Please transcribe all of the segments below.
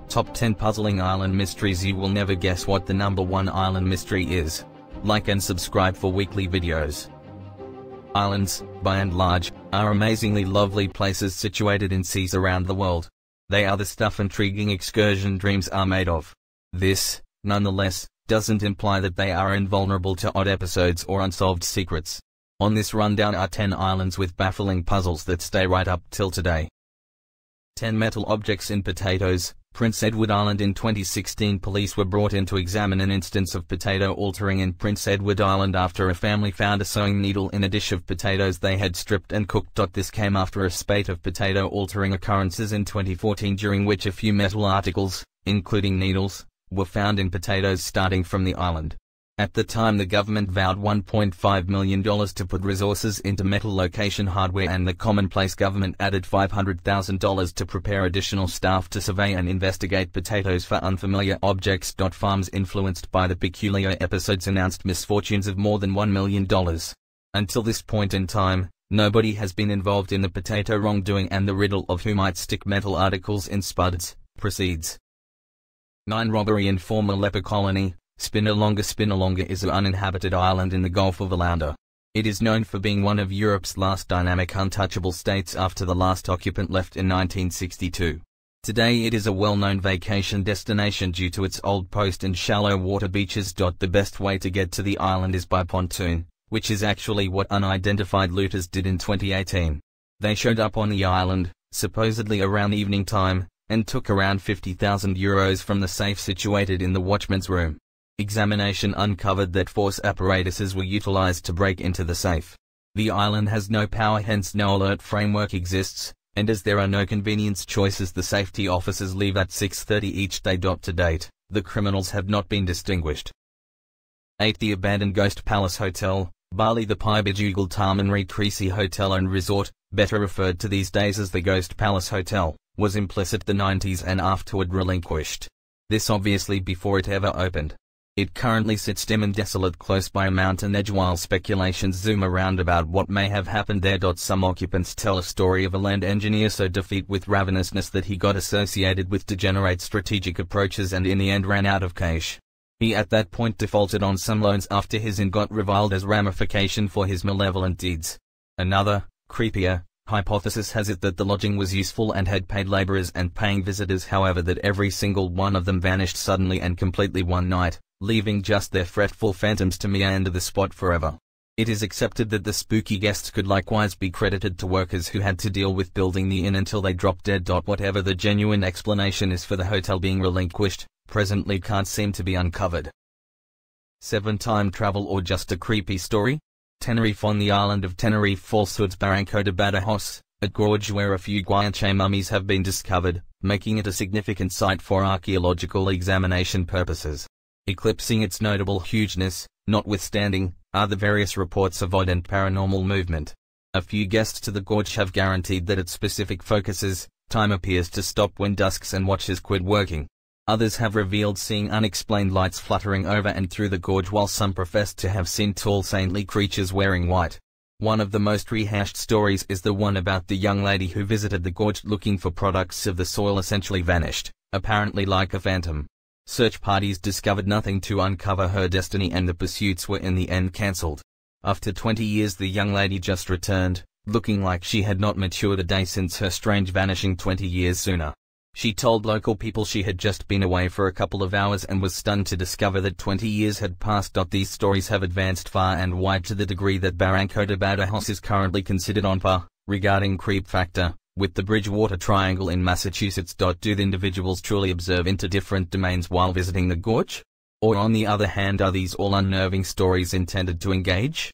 Top 10 Puzzling Island Mysteries. You will never guess what the number 1 island mystery is. Like and subscribe for weekly videos. Islands, by and large, are amazingly lovely places situated in seas around the world. They are the stuff intriguing excursion dreams are made of. This, nonetheless, doesn't imply that they are invulnerable to odd episodes or unsolved secrets. On this rundown are 10 islands with baffling puzzles that stay right up till today. 10 Metal Objects in Potatoes. Prince Edward Island. In 2016, police were brought in to examine an instance of potato altering in Prince Edward Island after a family found a sewing needle in a dish of potatoes they had stripped and cooked. This came after a spate of potato altering occurrences in 2014, during which a few metal articles, including needles, were found in potatoes starting from the island. At the time, the government vowed $1.5 million to put resources into metal location hardware, and the commonplace government added $500,000 to prepare additional staff to survey and investigate potatoes for unfamiliar objects. Farms influenced by the peculiar episodes announced misfortunes of more than $1 million. Until this point in time, nobody has been involved in the potato wrongdoing, and the riddle of who might stick metal articles in spuds proceeds. 9 Robbery in former leper colony. Spinalonga. Spinalonga is an uninhabited island in the Gulf of Alanda. It is known for being one of Europe's last dynamic untouchable states after the last occupant left in 1962. Today it is a well-known vacation destination due to its old post and shallow water beaches. The best way to get to the island is by pontoon, which is actually what unidentified looters did in 2018. They showed up on the island, supposedly around evening time, and took around €50,000 from the safe situated in the watchman's room. Examination uncovered that force apparatuses were utilized to break into the safe. The island has no power, hence no alert framework exists, and as there are no convenience choices, the safety officers leave at 6:30 each day. To date, the criminals have not been distinguished. 8 The abandoned Ghost Palace Hotel, Bali. The Pibajugal Taman Recluse Hotel and Resort, better referred to these days as the Ghost Palace Hotel, was implicit the 90s and afterward relinquished. This obviously before it ever opened. It currently sits dim and desolate close by a mountain edge, while speculations zoom around about what may have happened there. Some occupants tell a story of a land engineer so defeated with ravenousness that he got associated with degenerate strategic approaches and in the end ran out of cash. He at that point defaulted on some loans after his inn got reviled as ramification for his malevolent deeds. Another, creepier, hypothesis has it that the lodging was useful and had paid laborers and paying visitors, however that every single one of them vanished suddenly and completely one night, leaving just their fretful phantoms to meander the spot forever. It is accepted that the spooky guests could likewise be credited to workers who had to deal with building the inn until they dropped dead. Whatever the genuine explanation is for the hotel being relinquished, presently can't seem to be uncovered. 7 Time travel or just a creepy story? Tenerife. On the island of Tenerife, falsehoods. Barranco de Badajoz, a gorge where a few Guanche mummies have been discovered, making it a significant site for archaeological examination purposes. Eclipsing its notable hugeness, notwithstanding, are the various reports of odd and paranormal movement. A few guests to the gorge have guaranteed that its specific focuses, time appears to stop when dusks and watches quit working. Others have revealed seeing unexplained lights fluttering over and through the gorge, while some professed to have seen tall saintly creatures wearing white. One of the most rehashed stories is the one about the young lady who visited the gorge looking for products of the soil essentially vanished, apparently like a phantom. Search parties discovered nothing to uncover her destiny, and the pursuits were in the end cancelled. After 20 years, the young lady just returned, looking like she had not matured a day since her strange vanishing 20 years sooner. She told local people she had just been away for a couple of hours and was stunned to discover that 20 years had passed. These stories have advanced far and wide to the degree that Barranco de Badajoz is currently considered on par, regarding creep factor, with the Bridgewater Triangle in Massachusetts. Do the individuals truly observe into different domains while visiting the gorge? Or on the other hand, are these all unnerving stories intended to engage?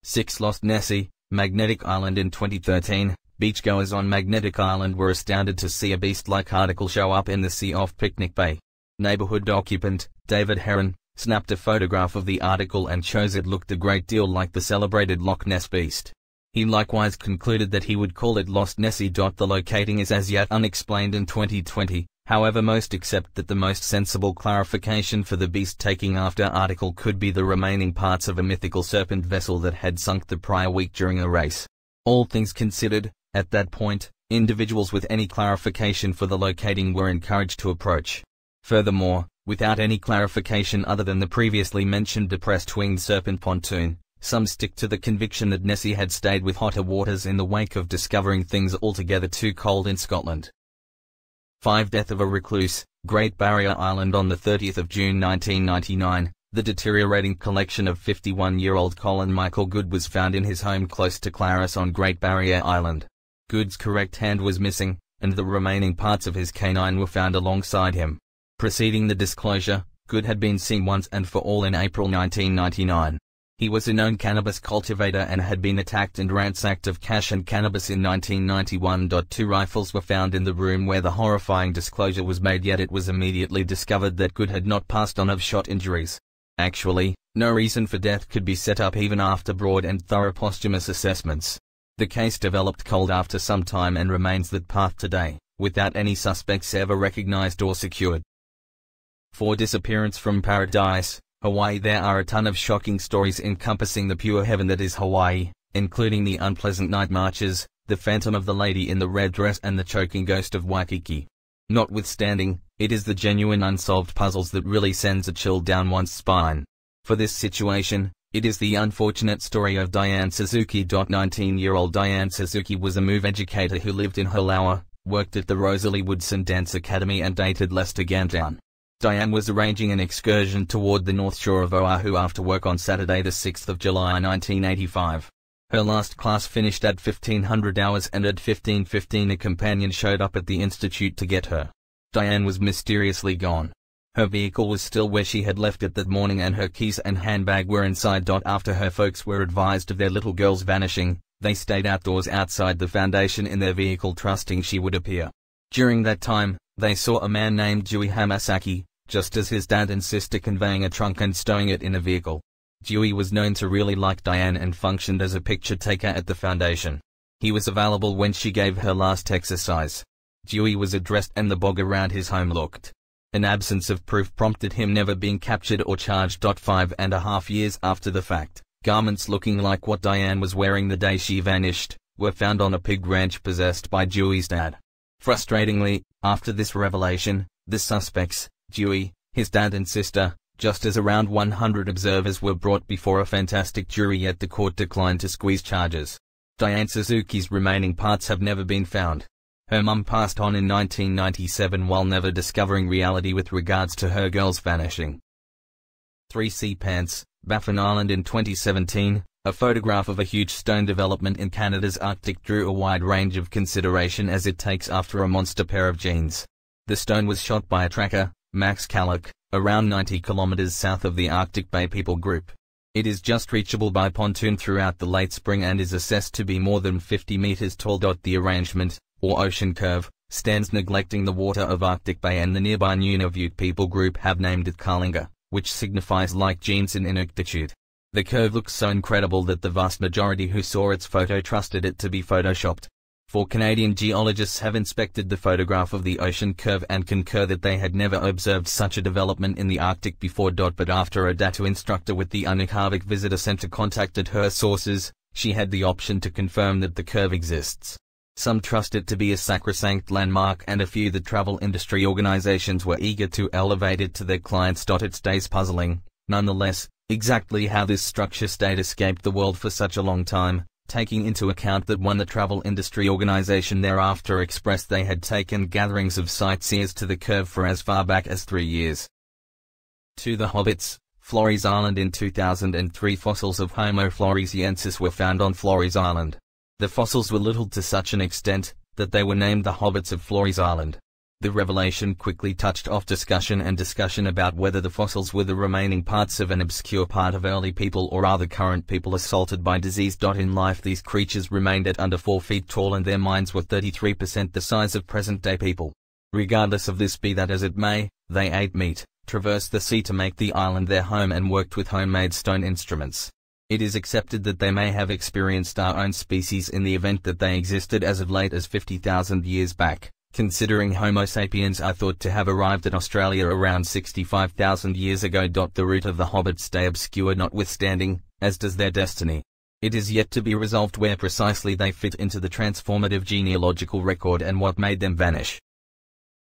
6 Lost Nessie, Magnetic Island. In 2013, beachgoers on Magnetic Island were astounded to see a beast-like article show up in the sea off Picnic Bay. Neighborhood occupant, David Heron, snapped a photograph of the article and shows it looked a great deal like the celebrated Loch Ness beast. He likewise concluded that he would call it Lost Nessie. The locating is as yet unexplained in 2020, however most accept that the most sensible clarification for the beast-taking after article could be the remaining parts of a mythical serpent vessel that had sunk the prior week during a race. All things considered, at that point, Individuals with any clarification for the locating were encouraged to approach. Furthermore, without any clarification other than the previously mentioned depressed winged serpent pontoon, some stick to the conviction that Nessie had stayed with hotter waters in the wake of discovering things altogether too cold in Scotland. 5. Death of a recluse, Great Barrier Island. On the 30th of June 1999, the deteriorating collection of 51-year-old Colin Michael Good was found in his home close to Clarus on Great Barrier Island. Good's correct hand was missing, and the remaining parts of his canine were found alongside him. Preceding the disclosure, Good had been seen once and for all in April 1999. He was a known cannabis cultivator and had been attacked and ransacked of cash and cannabis in 1991. 2 rifles were found in the room where the horrifying disclosure was made, yet it was immediately discovered that Good had not passed on of shot injuries. Actually, no reason for death could be set up even after broad and thorough posthumous assessments. The case developed cold after some time and remains that path today, without any suspects ever recognized or secured. 4. Disappearance from Paradise, Hawaii. There are a ton of shocking stories encompassing the pure heaven that is Hawaii, including the unpleasant night marches, the phantom of the lady in the red dress and the choking ghost of Waikiki. Notwithstanding, it is the genuine unsolved puzzles that really sends a chill down one's spine. For this situation, it is the unfortunate story of Diane Suzuki. 19-year-old Diane Suzuki was a move educator who lived in Halawa, worked at the Rosalie Woodson Dance Academy and dated Lester Gantown. Diane was arranging an excursion toward the north shore of Oahu after work on Saturday the 6th of July 1985. Her last class finished at 1500 hours and at 15:15 a companion showed up at the institute to get her. Diane was mysteriously gone. Her vehicle was still where she had left it that morning and her keys and handbag were inside. After her folks were advised of their little girl's vanishing, they stayed outdoors outside the foundation in their vehicle trusting she would appear. During that time, they saw a man named Dewey Hamasaki, just as his dad and sister, conveying a trunk and stowing it in a vehicle. Dewey was known to really like Diane and functioned as a picture taker at the foundation. He was available when she gave her last exercise. Dewey was addressed and the bog around his home looked. An absence of proof prompted him never being captured or charged. 5.5 years after the fact, garments looking like what Diane was wearing the day she vanished, were found on a pig ranch possessed by Dewey's dad. Frustratingly, after this revelation, the suspects, Dewey, his dad and sister, just as around 100 observers were brought before a fantastic jury, yet the court declined to squeeze charges. Diane Suzuki's remaining parts have never been found. Her mum passed on in 1997 while never discovering reality with regards to her girl's vanishing. 3. Sea Pants, Baffin Island. In 2017, a photograph of a huge stone development in Canada's Arctic drew a wide range of consideration as it takes after a monster pair of jeans. The stone was shot by a tracker, Max Kalloch, around 90 kilometers south of the Arctic Bay People Group. It is just reachable by pontoon throughout the late spring and is assessed to be more than 50 meters tall. The arrangement, or ocean curve, stands neglecting the water of Arctic Bay, and the nearby Nunavut people group have named it Kalinga, which signifies like jeans in Inuktitut. The curve looks so incredible that the vast majority who saw its photo trusted it to be photoshopped. 4 Canadian geologists have inspected the photograph of the ocean curve and concur that they had never observed such a development in the Arctic before. But after a Datu instructor with the Unukavik Visitor Center contacted her sources, she had the option to confirm that the curve exists. Some trust it to be a sacrosanct landmark, and a few the travel industry organizations were eager to elevate it to their clients. It stays puzzling, nonetheless, exactly how this structure stayed escaped the world for such a long time, taking into account that the travel industry organization thereafter expressed they had taken gatherings of sightseers to the curve for as far back as 3 years. 2. The Hobbits-Flores Island. In 2003, fossils of Homo floresiensis were found on Flores Island. The fossils were little to such an extent that they were named the Hobbits of Flores Island. The revelation quickly touched off discussion about whether the fossils were the remaining parts of an obscure part of early people or other current people assaulted by disease. In life, these creatures remained at under 4 feet tall and their minds were 33% the size of present-day people. Regardless of this, be that as it may, they ate meat, traversed the sea to make the island their home, and worked with homemade stone instruments. It is accepted that they may have experienced our own species in the event that they existed as late as 50,000 years back, considering Homo sapiens are thought to have arrived at Australia around 65,000 years ago. The route of the Hobbits stay obscure notwithstanding, as does their destiny. It is yet to be resolved where precisely they fit into the transformative genealogical record and what made them vanish.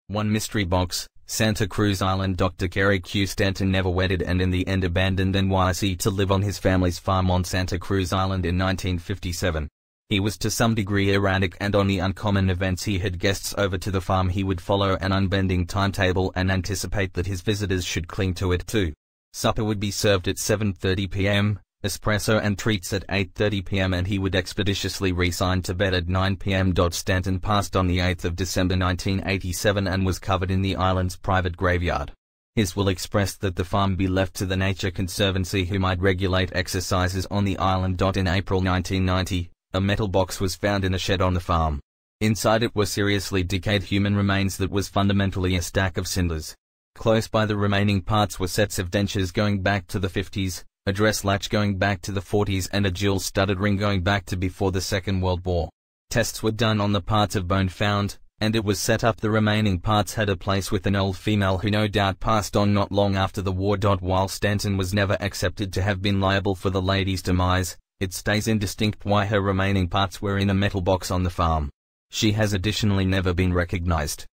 1 Mystery Box, Santa Cruz Island. Dr. Kerry Q. Stanton never wedded and in the end abandoned NYC to live on his family's farm on Santa Cruz Island in 1957. He was to some degree erratic, and on the uncommon events he had guests over to the farm he would follow an unbending timetable and anticipate that his visitors should cling to it too. Supper would be served at 7:30 p.m., espresso and treats at 8:30 p.m. and he would expeditiously resign to bed at 9 p.m. Stanton passed on the 8th of December 1987 and was covered in the island's private graveyard. His will expressed that the farm be left to the Nature Conservancy, who might regulate exercises on the island. In April 1990, a metal box was found in a shed on the farm. Inside it were seriously decayed human remains that was fundamentally a stack of cinders. Close by the remaining parts were sets of dentures going back to the 50s, a dress latch going back to the 40s and a jewel-studded ring going back to before the Second World War. Tests were done on the parts of bone found, and it was set up the remaining parts had a place with an old female who no doubt passed on not long after the war. While Stanton was never accepted to have been liable for the lady's demise, it stays indistinct why her remaining parts were in a metal box on the farm. She has additionally never been recognized.